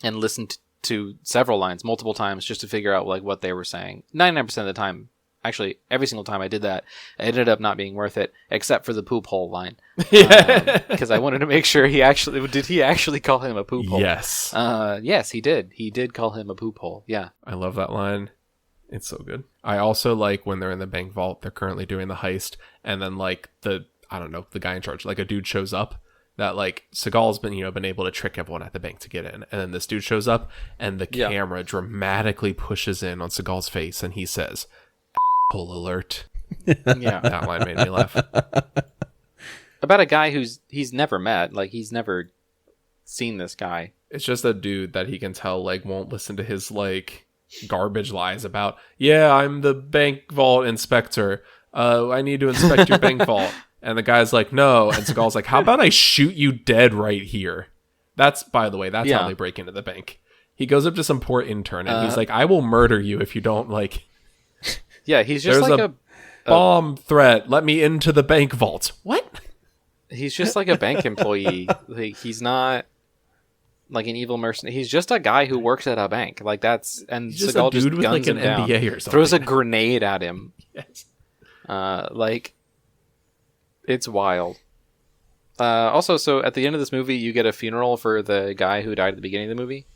and listen to several lines multiple times just to figure out like what they were saying. 99% of the time, actually, every single time I did that, it ended up not being worth it, except for the poop hole line, because I wanted to make sure he actually call him a poop hole? Yes. Yes, he did. He did call him a poop hole. Yeah. I love that line. It's so good. I also like when they're in the bank vault, they're currently doing the heist, and then like the guy in charge, like a dude shows up that like Seagal's been able to trick everyone at the bank to get in, and then this dude shows up and the camera dramatically pushes in on Seagal's face and he says, "Pull alert." Yeah. That line made me laugh. About a guy he's never met, like he's never seen this guy. It's just a dude that he can tell like won't listen to his like garbage lies about, yeah, I'm the bank vault inspector. I need to inspect your bank vault. And the guy's like, no. And Seagal's like, how about I shoot you dead right here? That's, by the way, that's how they break into the bank. He goes up to some poor intern and he's like, I will murder you if you don't like. Yeah, he's just like a bomb threat. Let me into the bank vault. What? He's just like a bank employee. Like, he's not like an evil mercenary. He's just a guy who works at a bank. Like that's and just Seagal a dude just with guns like an him down, MBA or something. throws a grenade at him. Yes. Like it's wild. Also, so at the end of this movie, you get a funeral for the guy who died at the beginning of the movie.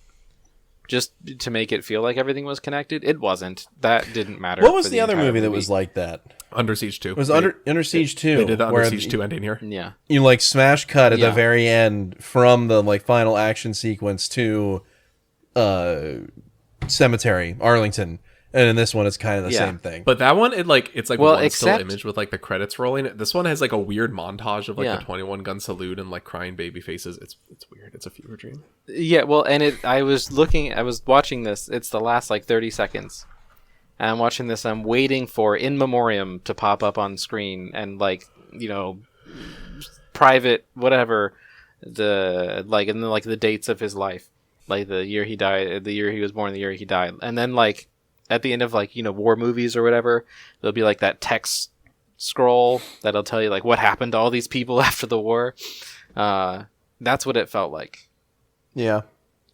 Just to make it feel like everything was connected. It wasn't. That didn't matter. What was the other movie that was like that? Under Siege 2. It was Under Siege 2. They did the Under Siege 2 ending here. Yeah. You like smash cut at the very end from the like final action sequence to Cemetery, Arlington. And in this one, it's kind of the same thing. But that one, it's like well, one still image with like the credits rolling. This one has like a weird montage of like the 21 gun salute and like crying baby faces. It's weird. It's a fever dream. Yeah, well, and I was watching this. It's the last like 30 seconds. And I'm watching this. I'm waiting for In Memoriam to pop up on screen and like, private, whatever, and then like the dates of his life. Like the year he died, the year he was born, the year he died. And then like, at the end of like war movies or whatever, there'll be like that text scroll that'll tell you like what happened to all these people after the war. That's what it felt like. Yeah,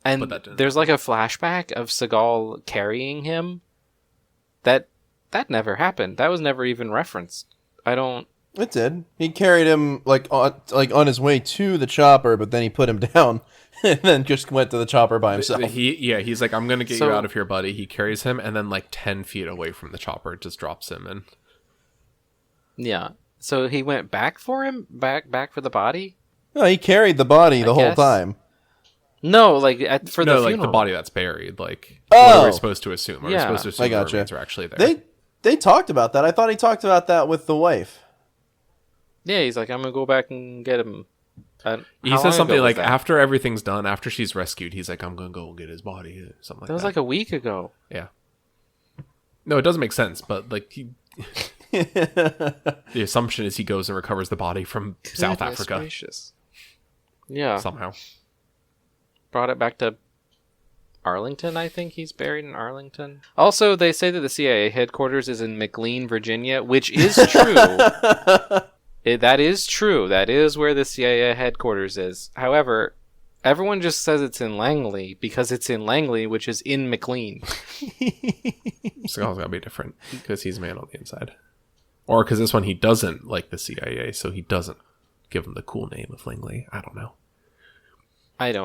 and there's like a flashback of Seagal carrying him. That never happened. That was never even referenced. It did. He carried him like on his way to the chopper, but then he put him down. And then just went to the chopper by himself. He's like, I'm going to get you out of here, buddy. He carries him, and then like 10 feet away from the chopper, just drops him in. Yeah. So he went back for him? Back for the body? No, he carried the body the whole time. No, like for the funeral. Like the body that's buried. Like, what are we supposed to assume? Are we supposed to assume the remains are actually there? They talked about that. I thought he talked about that with the wife. Yeah, he's like, I'm going to go back and get him. He says something like, after everything's done, after she's rescued, he's like, I'm going to go get his body. Something like that. That was like a week ago. Yeah. No, it doesn't make sense, but like the assumption is he goes and recovers the body from South Africa. Gracious. Yeah. Somehow. Brought it back to Arlington, I think he's buried in Arlington. Also, they say that the CIA headquarters is in McLean, Virginia, which is true. That is true. That is where the CIA headquarters is. However, Everyone just says it's in Langley because it's in Langley, which is in McLean. Seagal's gotta be different because he's man on the inside. Or because this one he doesn't like the CIA, so he doesn't give him the cool name of Langley. I don't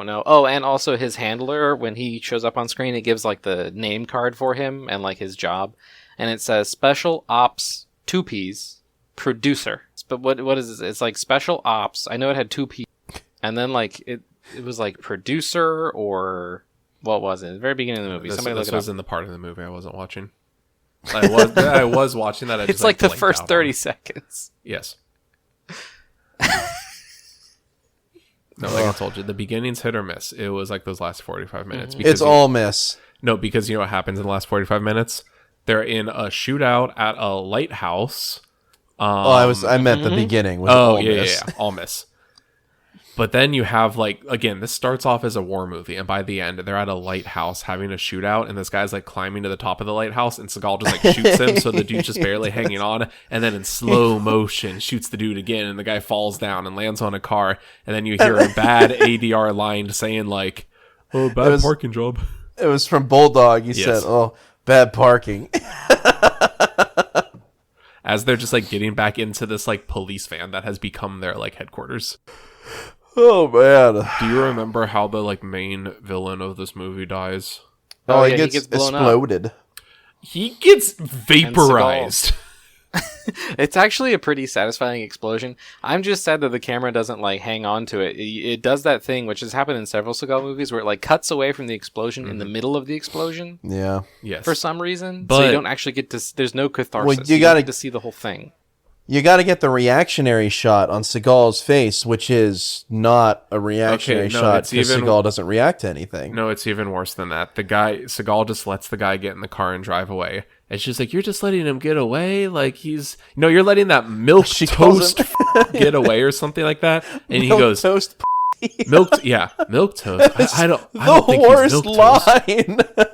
know. Oh, and also his handler, when he shows up on screen, it gives like the name card for him and like his job. And it says Special Ops 2Ps Producer. But what is this? It's like Special Ops. I know it had 2P. And then like it was like Producer or what was it? At the very beginning of the movie. Somebody look it up. This was in the part of the movie I wasn't watching. I was watching that. It's like the first 30 seconds. Yes. No, like I told you, the beginning's hit or miss. It was like those last 45 minutes. Mm-hmm. It's all miss. No, because you know what happens in the last 45 minutes? They're in a shootout at a lighthouse. I meant the beginning. Was all miss. Yeah, all miss. But then you have like, again, this starts off as a war movie, and by the end, they're at a lighthouse having a shootout, and this guy's like climbing to the top of the lighthouse, and Seagal just like shoots him, so the dude's just barely hanging on, and then in slow motion shoots the dude again, and the guy falls down and lands on a car, and then you hear a bad ADR line saying like, "Oh, bad parking job." It was from Bulldog. He said, "Oh, bad parking." As they're just like getting back into this like police van that has become their like headquarters. Oh man! Do you remember how the like main villain of this movie dies? He gets blown exploded. Up. He gets vaporized. It's actually a pretty satisfying explosion. I'm just sad that the camera doesn't like hang on to it. It does that thing which has happened in several Seagal movies where it like cuts away from the explosion in the middle of the explosion. Yeah. Yes. For some reason, so you don't actually get to. There's no catharsis. Well, you got to see the whole thing. You got to get the reactionary shot on Seagal's face, which is not a reactionary shot because Seagal doesn't react to anything. No, it's even worse than that. Seagal just lets the guy get in the car and drive away. It's just like, you're just letting him get away? Like you're letting that milk toast get away or something like that. And he goes, toast. milk toast. I don't think worst he's milk line. Toast.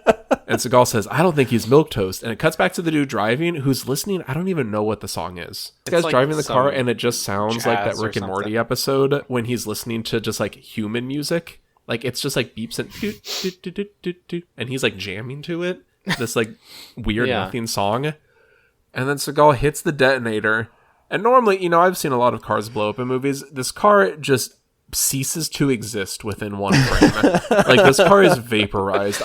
And Seagal says, I don't think he's milk toast. And it cuts back to the dude driving who's listening. I don't even know what the song is. This guy's like driving the car and it just sounds like that Rick and Morty episode when he's listening to just like human music. Like it's just like beeps and and he's like jamming to it. This like weird nothing song. And then Seagal hits the detonator. And normally, I've seen a lot of cars blow up in movies. This car just ceases to exist within one frame. Like this car is vaporized.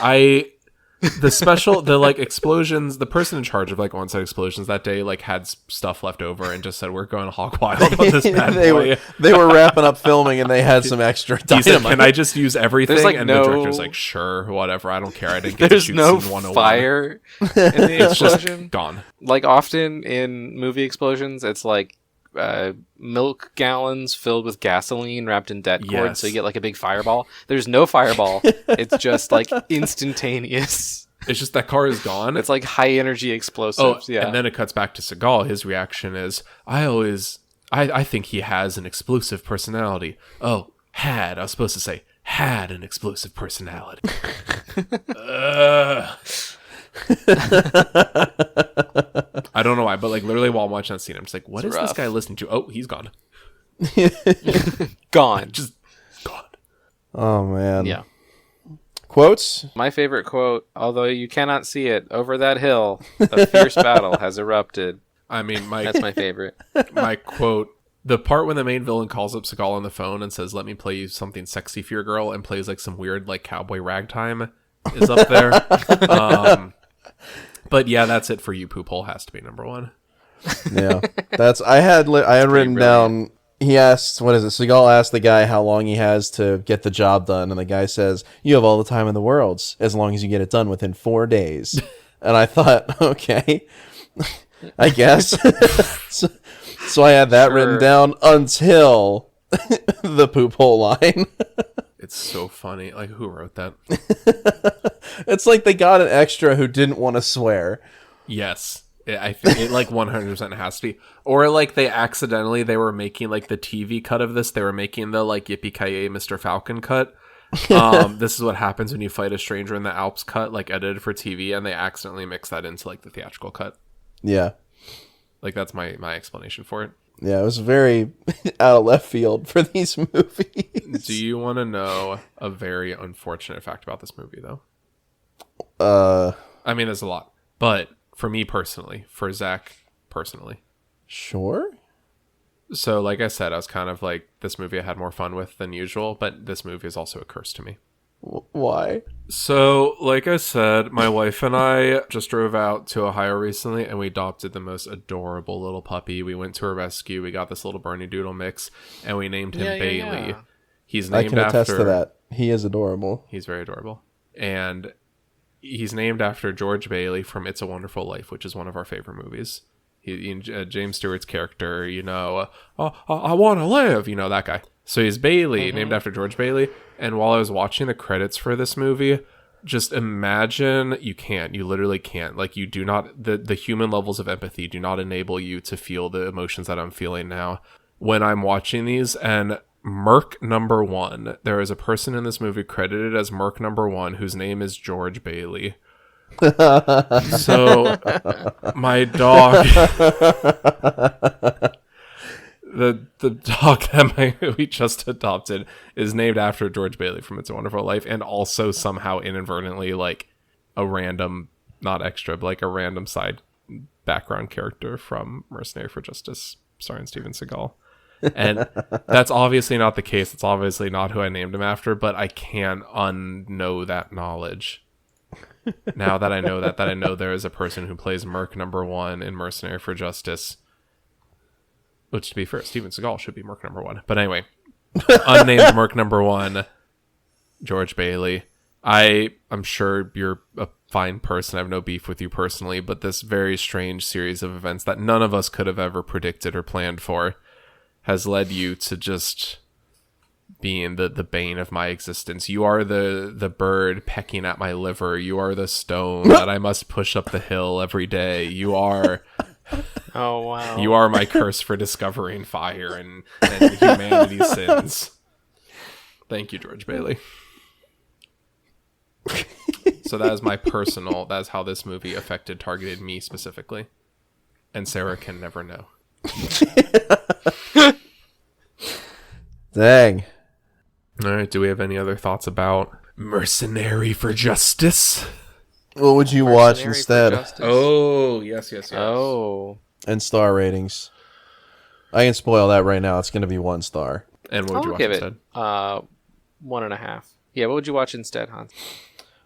The like explosions, the person in charge of like on-site explosions that day like had stuff left over and just said, we're going hog wild on this bad boy. They were wrapping up filming and they had some extra dynamite. He said, can I just use everything? Like and the director's like, sure, whatever. I don't care. I didn't get There's to shoot no scene 101. fire in the explosion. Just gone. Like often in movie explosions, it's like milk gallons filled with gasoline wrapped in det cord, so you get like a big fireball. There's no fireball. It's just like instantaneous. It's just that car is gone. It's like high energy explosives. And then it cuts back to Seagal. His reaction is, I think he has an explosive personality. Oh, I was supposed to say had an explosive personality. I don't know why, but like literally while I'm watching that scene, I'm just like, what is this guy listening to? Oh, he's gone. Gone. Just gone. Oh, man. Yeah. Quotes? My favorite quote, although you cannot see it, over that hill, a fierce battle has erupted. I mean, that's my favorite. My quote, the part when the main villain calls up Seagal on the phone and says, let me play you something sexy for your girl, and plays like some weird like cowboy ragtime is up there. But yeah, that's it for you. Poop hole has to be number one. Yeah, I had written down. He asked, what is it? Seagal asked the guy how long he has to get the job done, and the guy says, "You have all the time in the world as long as you get it done within 4 days." And I thought, okay, I guess. so I had that written down until the poop hole line. It's so funny. Like, who wrote that? It's like they got an extra who didn't want to swear. Yes. I think it like 100% has to be. Or like they were making like the TV cut of this. They were making the like Yippee-ki-yay Mr. Falcon cut. This is what happens when you fight a stranger in the Alps cut, like edited for TV, and they accidentally mix that into like the theatrical cut. Yeah. Like that's my explanation for it. Yeah, it was very out of left field for these movies. Do you want to know a very unfortunate fact about this movie, though? I mean, there's a lot. But for me personally, for Zach personally. Sure. So, like I said, I was kind of like, this movie I had more fun with than usual, but this movie is also a curse to me. Why? So, like I said, my wife and I just drove out to Ohio recently, and we adopted the most adorable little puppy. We went to a rescue. We got this little Bernie Doodle mix, and we named him Bailey. Yeah. He's named I can attest after, to that. He is adorable. He's very adorable. And he's named after George Bailey from It's a Wonderful Life, which is one of our favorite movies. James Stewart's character, I want to live, that guy. So he's Bailey, named after George Bailey. And while I was watching the credits for this movie, just imagine, you literally can't. Like, you do not, the human levels of empathy do not enable you to feel the emotions that I'm feeling now when I'm watching these. And Merc number 1, there is a person in this movie credited as Merc number 1 whose name is George Bailey. So my dog, the dog that we just adopted is named after George Bailey from It's a Wonderful Life, and also somehow inadvertently like a random, not extra, but like a random side background character from Mercenary for Justice starring Steven Seagal. And that's obviously not the case. It's obviously not who I named him after, but I can't unknow that knowledge. Now that I know that I know there is a person who plays Merc number 1 in Mercenary for Justice, which, to be fair, Steven Seagal should be Merc number 1. But anyway, unnamed Merc number 1, George Bailey. I'm sure you're a fine person. I have no beef with you personally, but this very strange series of events that none of us could have ever predicted or planned for has led you to just being the bane of my existence. You are the bird pecking at my liver. You are the stone that I must push up the hill every day. You are... Oh, wow. You are my curse for discovering fire and humanity's sins. Thank you, George Bailey. So that is my personal... That is how this movie targeted me specifically. And Sarah can never know. Dang. All right, do we have any other thoughts about Mercenary for Justice? What would you watch instead? Oh, yes. Oh. And star ratings. I can spoil that right now. It's going to be 1 star. And what would you watch give instead? It 1.5. Yeah, what would you watch instead, Hans?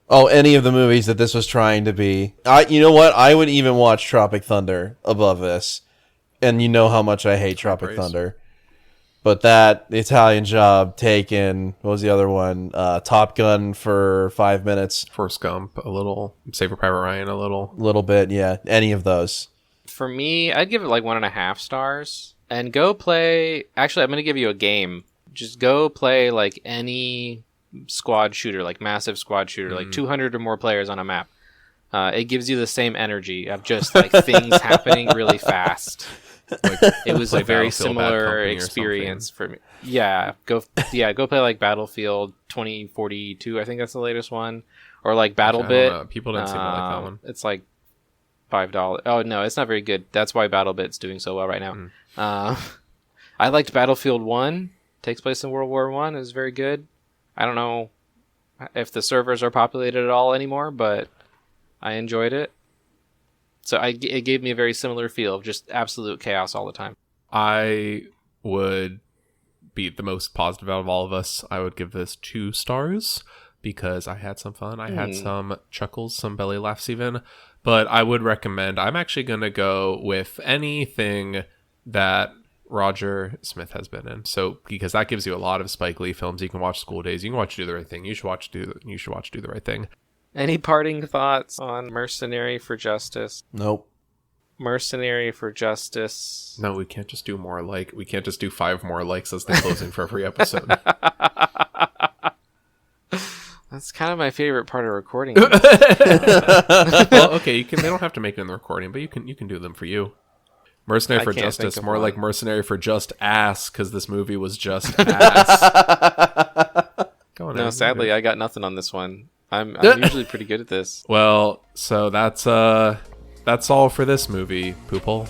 Oh, any of the movies that this was trying to be. You know what? I would even watch Tropic Thunder above this. And you know how much I hate Tropic Thunder. But that, Italian Job, Taken, what was the other one? Top Gun for 5 minutes. Forrest Gump, a little. Saving Private Ryan, a little. Little bit, yeah. Any of those. For me, I'd give it like 1.5 stars. And go play... Actually, I'm going to give you a game. Just go play like any squad shooter, like massive squad shooter, like 200 or more players on a map. It gives you the same energy of just like things happening really fast. Like, it was a very similar experience for me. Yeah, go play like Battlefield 2042. I think that's the latest one, or like BattleBit. People didn't seem to like that one. It's like $5. Oh no, it's not very good. That's why BattleBit's doing so well right now. I liked Battlefield 1. Takes place in World War I. Is very good. I don't know if the servers are populated at all anymore, but I enjoyed it. So it gave me a very similar feel of just absolute chaos all the time. I would be the most positive out of all of us. I would give this 2 stars because I had some fun. I had some chuckles, some belly laughs even. But I would recommend, I'm actually going to go with anything that Roger Smith has been in. So because that gives you a lot of Spike Lee films. You can watch School Days. You can watch Do the Right Thing. You should watch Do the Right Thing. Any parting thoughts on Mercenary for Justice? Nope. Mercenary for Justice. No, we can't just do more like. We can't just do 5 more likes as the closing for every episode. That's kind of my favorite part of recording. Well, okay, they don't have to make it in the recording, but you can do them for you. Mercenary for Justice, more like Mercenary for Just Ass, because this movie was just ass. Go on. No, sadly, I got nothing on this one. I'm usually pretty good at this. Well, so that's all for this movie, Poople.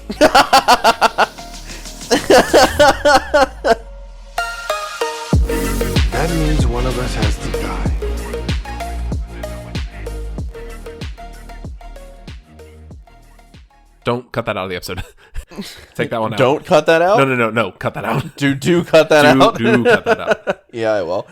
That means one of us has to die. Don't cut that out of the episode. Take that one out. Don't cut that out? No. Cut that out. Do cut that out? Do cut that out. Yeah, I will.